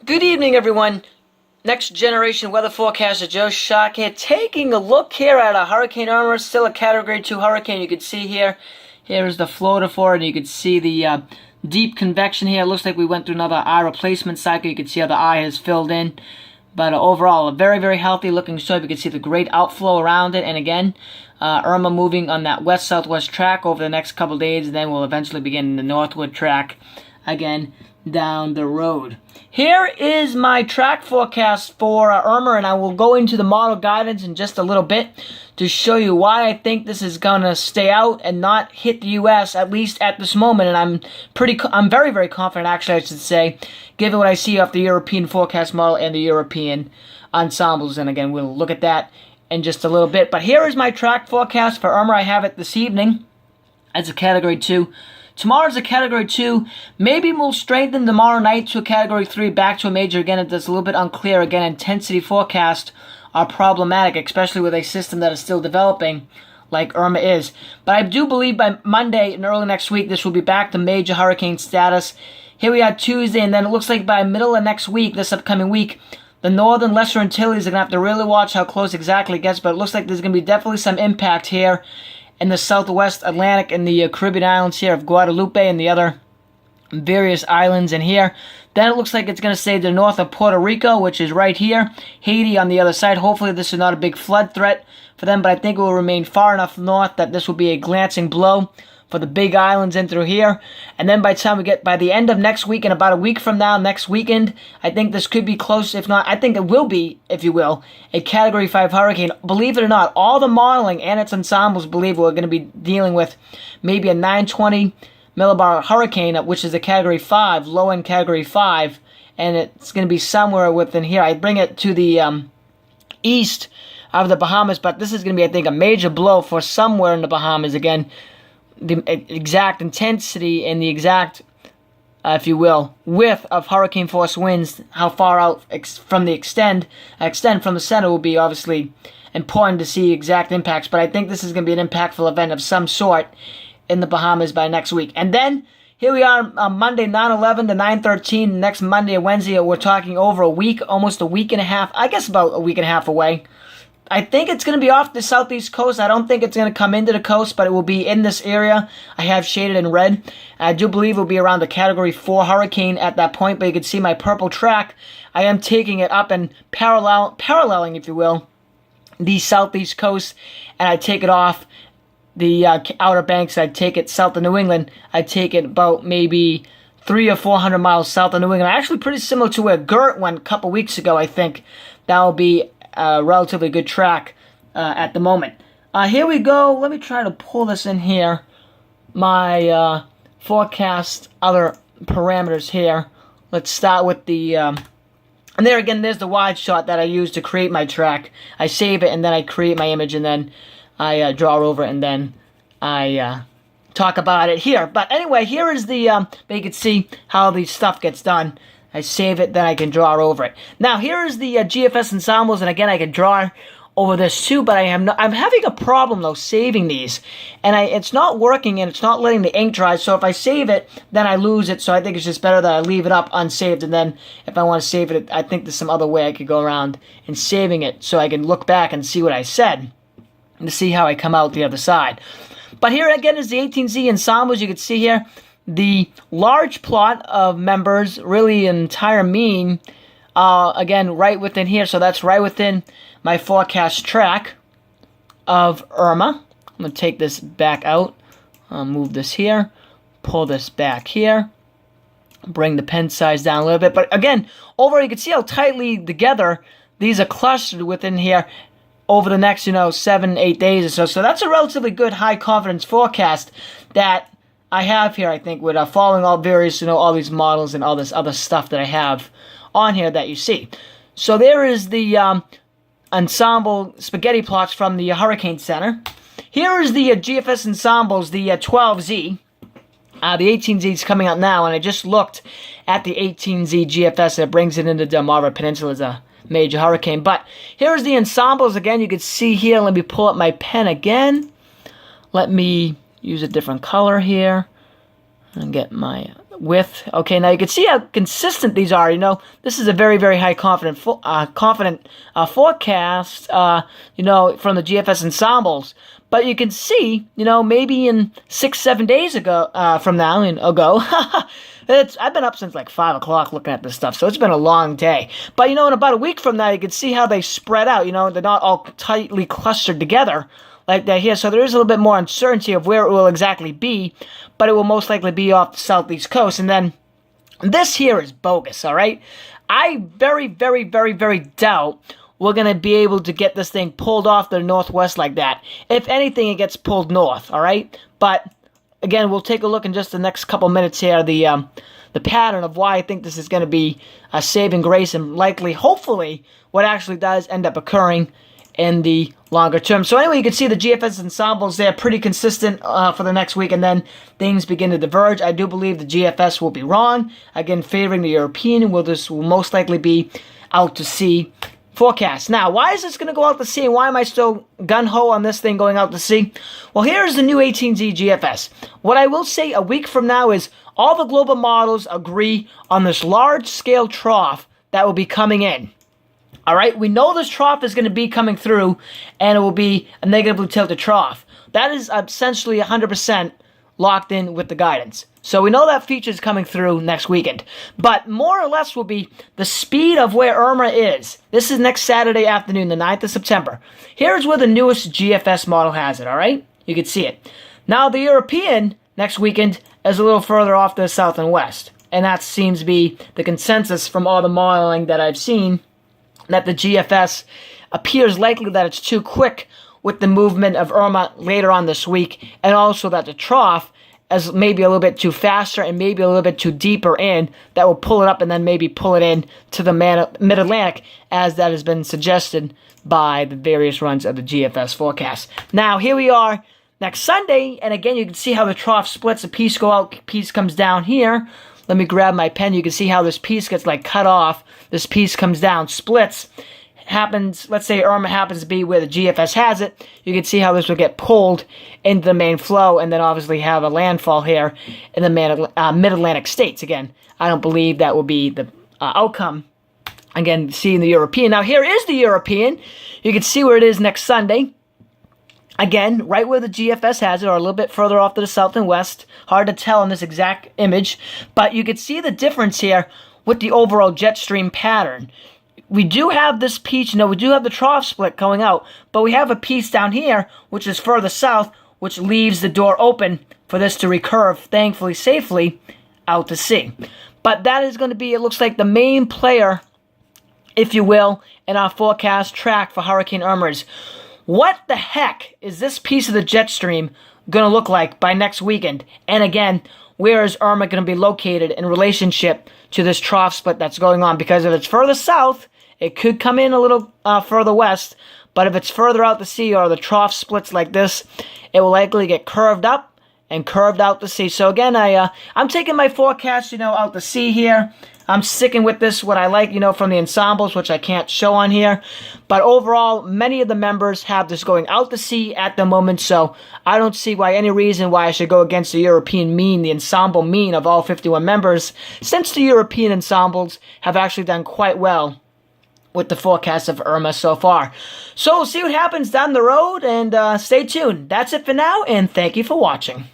Good evening, everyone. Next generation weather forecaster Joe Shock here, taking a look here at a Hurricane Irma, still a Category 2 hurricane. You can see here is the floater for it, and you can see the deep convection here. It looks like we went through another eye replacement cycle. You can see how the eye has filled in. But overall, a very, very healthy looking storm. You can see the great outflow around it. And again, Irma moving on that west-southwest track over the next couple days, and then we'll eventually begin the northward track again down the road. Here is my track forecast for Irma, and I will go into the model guidance in just a little bit to show you why I think this is going to stay out and not hit the U.S., at least at this moment. And I'm very, very confident, actually, I should say, given what I see off the European forecast model and the European ensembles. And again, we'll look at that in just a little bit. But here is my track forecast for Irma. I have it this evening as a Category 2. Tomorrow's a Category 2. Maybe we'll strengthen tomorrow night to a Category 3, back to a major. Again, it's a little bit unclear. Again, intensity forecasts are problematic, especially with a system that is still developing like Irma is. But I do believe by Monday and early next week, this will be back to major hurricane status. Here we are Tuesday, and then it looks like by middle of next week, this upcoming week, the northern Lesser Antilles are going to have to really watch how close exactly it gets. But it looks like there's going to be definitely some impact here in the southwest Atlantic and the Caribbean islands here of Guadalupe and the other various islands in here. Then it looks like it's going to stay to the north of Puerto Rico, which is right here. Haiti on the other side. Hopefully this is not a big flood threat for them, but I think it will remain far enough north that this will be a glancing blow for the big islands in through here. And then by the time we get by the end of next week, and about a week from now, next weekend, I think this could be close. If not, I think it will be, if you will, a Category 5 hurricane. Believe it or not, all the modeling and its ensembles believe we're going to be dealing with maybe a 920 millibar hurricane, which is a Category 5, low-end Category 5, and it's going to be somewhere within here. I bring it to the east of the Bahamas, but this is going to be, I think, a major blow for somewhere in the Bahamas. Again, the exact intensity and the exact, if you will, width of hurricane force winds, how far out from the extend from the center will be obviously important to see exact impacts. But I think this is going to be an impactful event of some sort in the Bahamas by next week. And then here we are on Monday 9/11 to 9/13. Next Monday and Wednesday, we're talking over a week, almost a week and a half. I guess about a week and a half away. I think it's going to be off the southeast coast. I don't think it's going to come into the coast, but it will be in this area. I have shaded in red. I do believe it will be around the Category 4 hurricane at that point, but you can see my purple track. I am taking it up and paralleling, if you will, the southeast coast, and I take it off the Outer Banks. I take it south of New England. I take it about maybe 300 or 400 miles south of New England. Actually pretty similar to where Gert went a couple weeks ago, I think. That will be a relatively good track at the moment. Here we go. Let me try to pull this in here. My forecast, other parameters here. Let's start with the... and there again, there's the wide shot that I use to create my track. I save it, and then I create my image, and then I draw over it, and then I talk about it here. But anyway, here is the... you can see how the stuff gets done. I save it, then I can draw over it. Now, here is the GFS ensembles, and again, I can draw over this too, but I'm having a problem, though, saving these. And it's not working, and it's not letting the ink dry, so if I save it, then I lose it, so I think it's just better that I leave it up unsaved, and then if I want to save it, I think there's some other way I could go around and saving it, so I can look back and see what I said, and to see how I come out the other side. But here, again, is the 18Z ensembles. You can see here, the large plot of members, really an entire mean, again, right within here. So that's right within my forecast track of Irma. I'm going to take this back out, move this here, pull this back here, bring the pen size down a little bit. But again, over you can see how tightly together these are clustered within here over the next, 7-8 days or so. So that's a relatively good high confidence forecast that I have here, I think, with following all various, all these models and all this other stuff that I have on here that you see. So there is the ensemble spaghetti plots from the Hurricane Center. Here is the GFS ensembles, the 12Z. The 18Z is coming out now, and I just looked at the 18Z GFS, and it brings it into Delmarva Peninsula as a major hurricane. But here's the ensembles again. You can see here. Let me pull up my pen again. Let me use a different color here and get my with. Okay, now you can see how consistent these are. This is a very, very high confident forecast, from the GFS ensembles. But you can see, maybe in 6-7 days ago, from now ago, I've been up since like 5 o'clock looking at this stuff, so it's been a long day. But in about a week from now, you can see how they spread out. They're not all tightly clustered together like that here. So there is a little bit more uncertainty of where it will exactly be, but it will most likely be off the southeast coast. And then this here is bogus, all right? I very, very, very, very doubt we're going to be able to get this thing pulled off the northwest like that. If anything, it gets pulled north, all right? But again, we'll take a look in just the next couple minutes here, the pattern of why I think this is going to be a saving grace and likely, hopefully, what actually does end up occurring in the longer term. So anyway, you can see the GFS ensembles there pretty consistent for the next week, and then things begin to diverge. I do believe the GFS will be wrong, again favoring the European. This will most likely be out to sea forecast. Now, why is this going to go out to sea, and why am I still gun-ho on this thing going out to sea? Well, here's the new 18Z GFS. What I will say a week from now is all the global models agree on this large-scale trough that will be coming in. All right, we know this trough is going to be coming through, and it will be a negatively tilted trough. That is essentially 100% locked in with the guidance. So we know that feature is coming through next weekend. But more or less will be the speed of where Irma is. This is next Saturday afternoon, the 9th of September. Here's where the newest GFS model has it, all right? You can see it. Now, the European next weekend is a little further off to the south and west. And that seems to be the consensus from all the modeling that I've seen, that the GFS appears likely that it's too quick with the movement of Irma later on this week, and also that the trough is maybe a little bit too faster and maybe a little bit too deeper in, that will pull it up and then maybe pull it in to the mid-Atlantic, as that has been suggested by the various runs of the GFS forecast. Now, here we are next Sunday, and again, you can see how the trough splits. A piece go out, piece comes down here. Let me grab my pen. You can see how this piece gets like cut off. This piece comes down, splits. Happens, let's say Irma happens to be where the GFS has it. You can see how this will get pulled into the main flow and then obviously have a landfall here in the mid-Atlantic states. Again, I don't believe that will be the outcome. Again, seeing the European. Now, here is the European. You can see where it is next Sunday. Again, right where the GFS has it, or a little bit further off to the south and west. Hard to tell in this exact image, but you can see the difference here with the overall jet stream pattern. We do have this piece, we do have the trough split going out, but we have a piece down here, which is further south, which leaves the door open for this to recurve, thankfully, safely, out to sea. But that is going to be, it looks like, the main player, if you will, in our forecast track for Hurricane Irma. What the heck is this piece of the jet stream going to look like by next weekend? And again, where is Irma going to be located in relationship to this trough split that's going on? Because if it's further south, it could come in a little further west. But if it's further out to sea, or the trough splits like this, it will likely get curved up and curved out to sea. So again, I'm taking my forecast, out to sea here. I'm sticking with this, what I like, from the ensembles, which I can't show on here. But overall, many of the members have this going out to sea at the moment, so I don't see any reason why I should go against the European mean, the ensemble mean of all 51 members, since the European ensembles have actually done quite well with the forecast of Irma so far. So we'll see what happens down the road, and stay tuned. That's it for now, and thank you for watching.